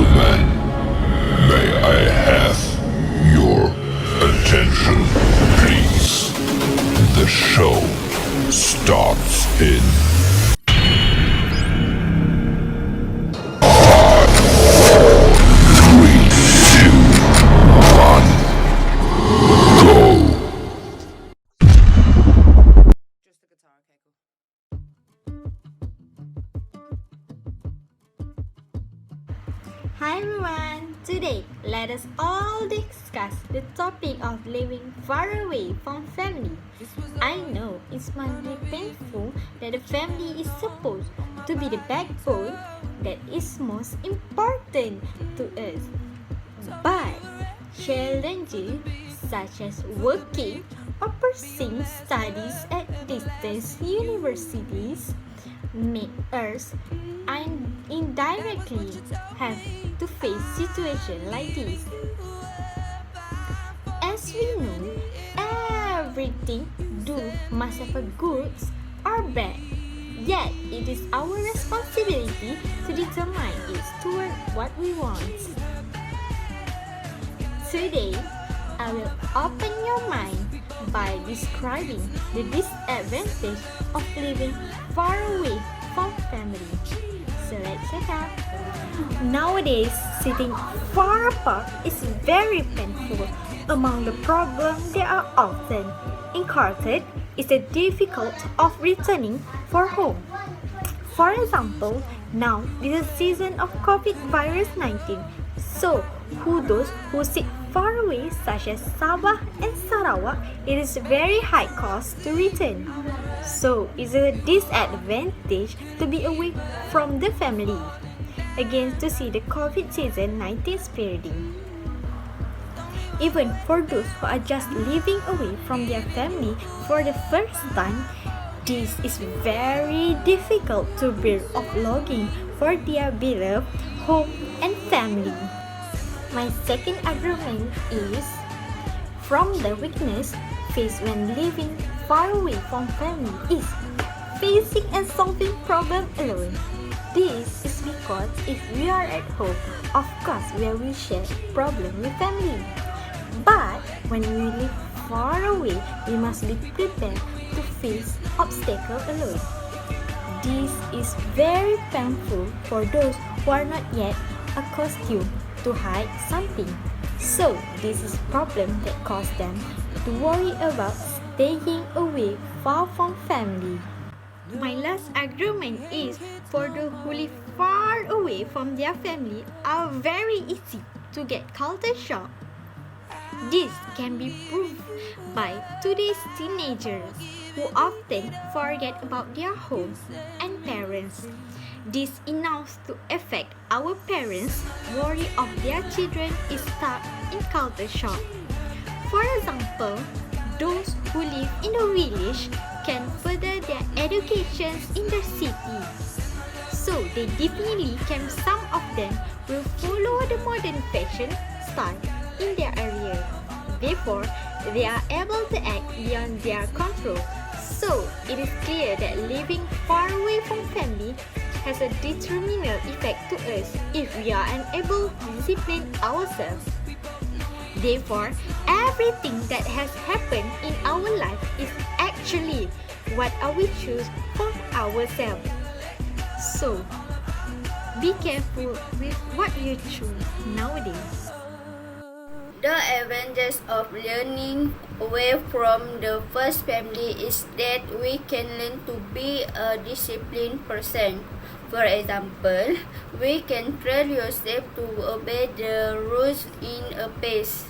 gentlemen, may I have your attention, please? The show starts in 3, 2, 1, go! Hi everyone! Today, let us all discuss the topic of living far away from family. I know it must be painful that the family is supposed to be the backbone that is most important to us. But challenges such as working or pursuing studies at distance universities make us indirectly have to face situations like this. As we know, everything do must have a good or bad. Yet it is our responsibility to determine it toward what we want. Today, I will open your mind by describing the disadvantage of living far away from family. So let's check out. Nowadays, sitting far apart is very painful. Among the problems that are often encountered is the difficulty of returning for home. For example, now this is season of COVID-19. So, those who sit far away such as Sabah and Sarawak, it is very high cost to return. So, it's a disadvantage to be away from the family. Again, to see the COVID-19 spreading. Even for those who are just living away from their family for the first time, this is very difficult to bear of longing for their beloved home and family. My second argument is from the weakness faced when living far away from family is facing and solving problem alone. This is because if we are at home, of course we will share problem with family. But when we live far away, we must be prepared to face obstacle alone. This is very painful for those who are not yet accustomed to hide something. So this is problem that cause them to worry about staying away far from family. My last argument is for those who live far away from their family are very easy to get culture shock. This can be proved by today's teenagers who often forget about their homes and parents. This enough to affect our parents' worry of their children is stuck in culture shock. For example, those who live in a village can further their educations in the city. So they definitely can, some of them will follow the modern fashion style in their area. Therefore, they are able to act beyond their control. So it is clear that living far away from family has a detrimental effect to us if we are unable to discipline ourselves. Therefore, everything that has happened in our life is actually what we choose for ourselves. So, be careful with what you choose nowadays. The advantage of learning away from the first family is that we can learn to be a disciplined person. For example, we can train yourself to obey the rules in a place.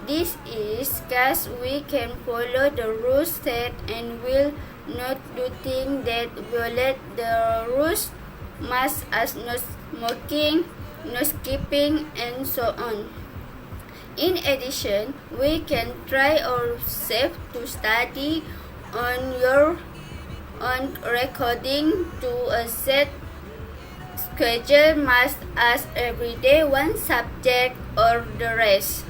This is because we can follow the rules set and will not do things that violate the rules, such as no smoking, no skipping, and so on. In addition, we can try ourselves to study on your own recording to a set schedule, much as every day one subject or the rest.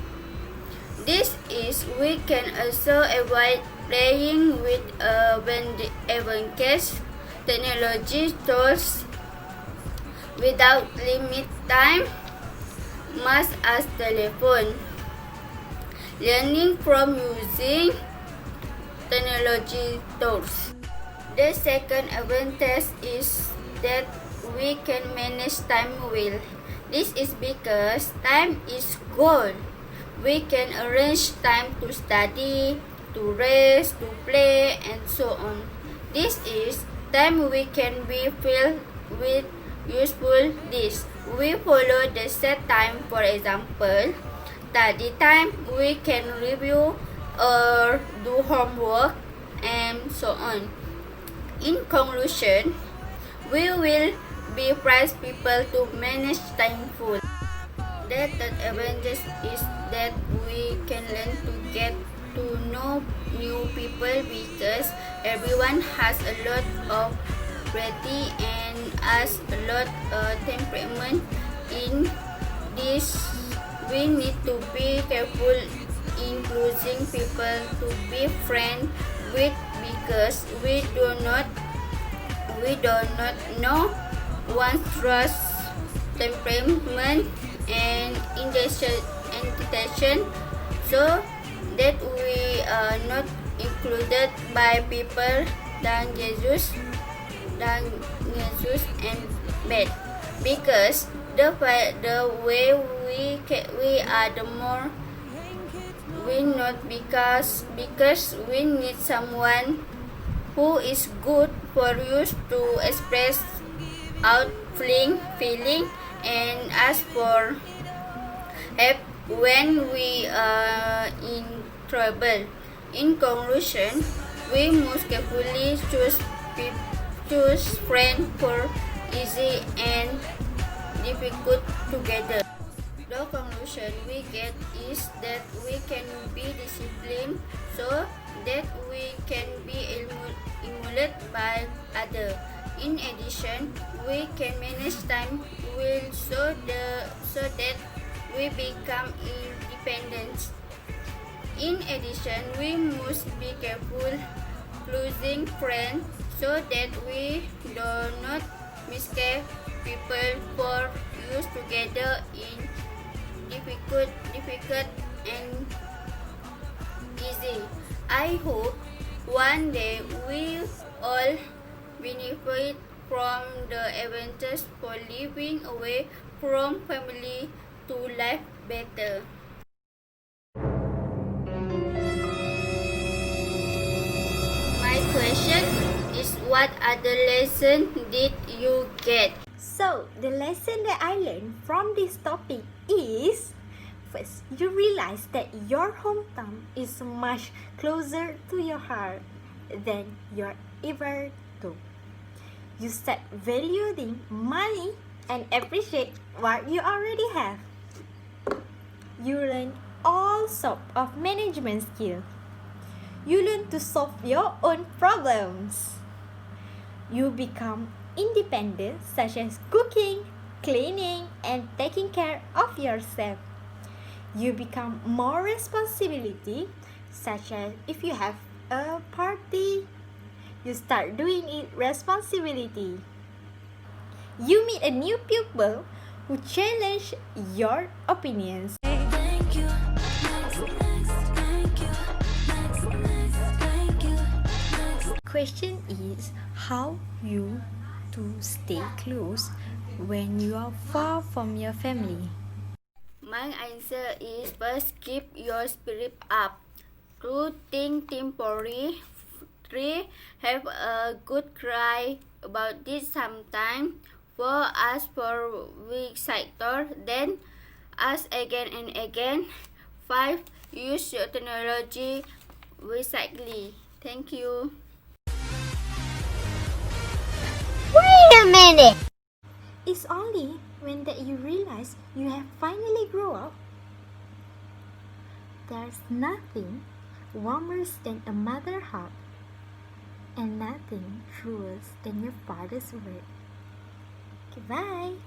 This is we can also avoid playing with when the even case technology tools without limit time, much as telephone. Learning from using technology tools. The second advantage is that we can manage time well. This is because time is gold. We can arrange time to study, to rest, to play, and so on. This is time we can be filled with useful deeds. We follow the set time, for example, study time, we can review or do homework, and so on. In conclusion, we will be prize people to manage time full. The third advantage is that we can learn to get to know new people because everyone has a lot of variety and has a lot of temperament. In this, we need to be careful in choosing people to be friends with because we do not know one's trust, temperament, and intention, so that we are not included by people than Jesus and bad, because the way we are, the more we not because we need someone who is good for us to express out feeling and ask for help when we are in trouble. In conclusion, we must carefully choose friends for easy and difficult together. The conclusion we get is that we can be disciplined so that we can be emulated by others. In addition, we can manage time well so that we become independent. In addition, we must be careful choosing friends so that we do not mistake people for use together in difficult and easy. I hope one day we all benefit from the advantage for living away from family to life better. My question is, what other lesson did you get? So, the lesson that I learned from this topic is, first, you realize that your hometown is much closer to your heart than your ever to. You start valuing money and appreciate what you already have. You learn all sorts of management skills. You learn to solve your own problems. You become independent, such as cooking, cleaning, and taking care of yourself. You become more responsibility, such as if you have a party, you start doing it responsibility. You meet a new people who challenge your opinions. Thank you. Question is, how you to stay close when you are far from your family? My answer is, first, keep your spirit up. 2. Think temporary. 3. Have a good cry about this sometime. 4. Ask for weak sector, then ask again and again. 5. Use your technology wisely. Thank you. Wait a minute. It's only when that you realize you have finally grown up. There's nothing warmer than a mother hug, and nothing truer than your father's word. Goodbye.